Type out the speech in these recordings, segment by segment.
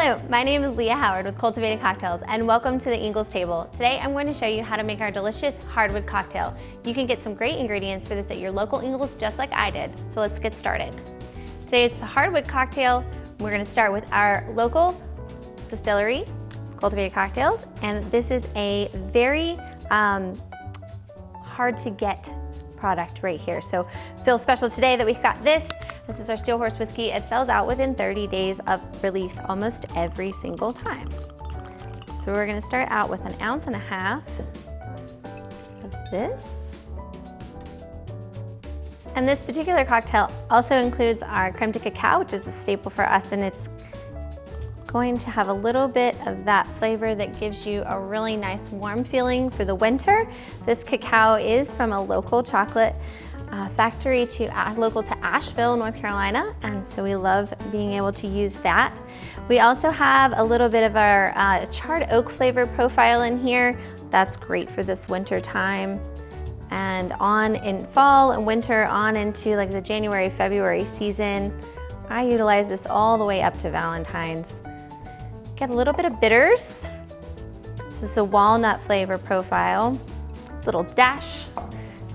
Hello, my name is Leah Howard with Cultivated Cocktails, and welcome to the Ingles table. Today I'm going to show you how to make our delicious hardwood cocktail. You can get some great ingredients for this at your local Ingles just like I did, so let's get started. Today it's a hardwood cocktail. We're going to start with our local distillery, Cultivated Cocktails, and this is a very hard to get product right here. So feel special today that we've got this. This is our Steel Horse whiskey. It sells out within 30 days of release almost every single time. So we're gonna start out with 1.5 ounces of this. And this particular cocktail also includes our creme de cacao, which is a staple for us, and it's going to have a little bit of that flavor that gives you a really nice warm feeling for the winter. This cacao is from a local chocolate factory local to Asheville, North Carolina, and so we love being able to use that. We also have a little bit of our charred oak flavor profile in here. That's great for this winter time, and on in fall and winter on into like the January, February season. I utilize this all the way up to Valentine's. Get a little bit of bitters. This is a walnut flavor profile, little dash,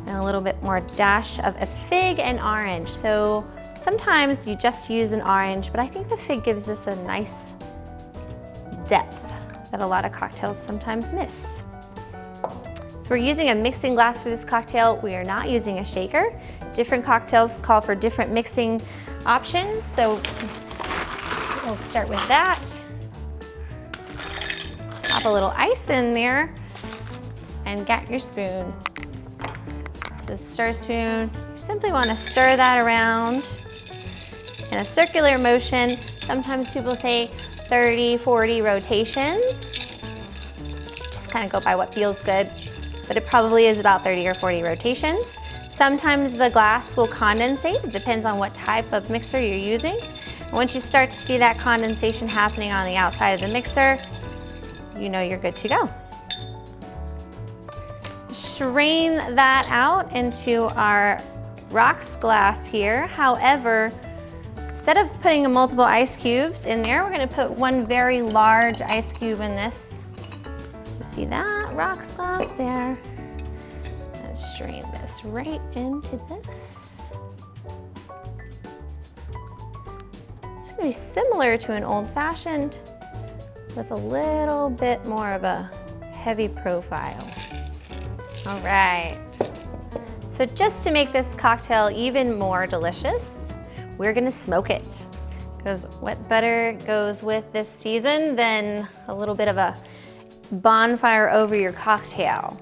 and a little bit more dash of a fig and orange. So sometimes you just use an orange, but I think the fig gives this a nice depth that a lot of cocktails sometimes miss. So we're using a mixing glass for this cocktail. We are not using a shaker. Different cocktails call for different mixing options. So we'll start with that. Pop a little ice in there and get your spoon. This is stir spoon. You simply want to stir that around in a circular motion. Sometimes people say 30, 40 rotations. Just kind of go by what feels good, but it probably is about 30 or 40 rotations. Sometimes the glass will condensate. It depends on what type of mixer you're using. And once you start to see that condensation happening on the outside of the mixer, you know you're good to go. Strain that out into our rocks glass here. However, instead of putting multiple ice cubes in there, we're gonna put one very large ice cube in this. You see that rocks glass there? And strain this right into this. It's gonna be similar to an old-fashioned with a little bit more of a heavy profile. All right, so just to make this cocktail even more delicious, we're gonna smoke it. Because what better goes with this season than a little bit of a bonfire over your cocktail.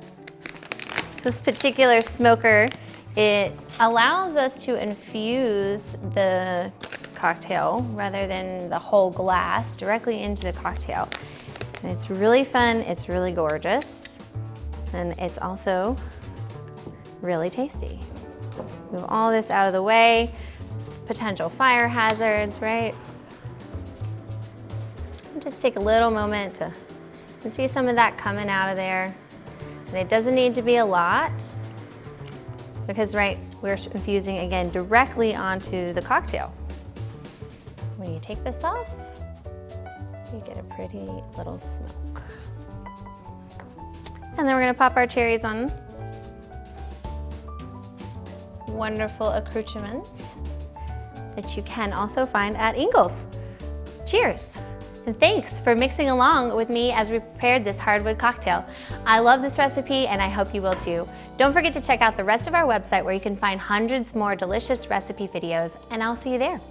So this particular smoker, it allows us to infuse the cocktail rather than the whole glass directly into the cocktail. And it's really fun, it's really gorgeous. And it's also really tasty. Move all this out of the way. Potential fire hazards, right? And just take a little moment to see some of that coming out of there. And it doesn't need to be a lot because, right, we're infusing again directly onto the cocktail. When you take this off, you get a pretty little smoke. And then we're gonna pop our cherries on. Wonderful accoutrements that you can also find at Ingles. Cheers, and thanks for mixing along with me as we prepared this hardwood cocktail. I love this recipe and I hope you will too. Don't forget to check out the rest of our website where you can find hundreds more delicious recipe videos, and I'll see you there.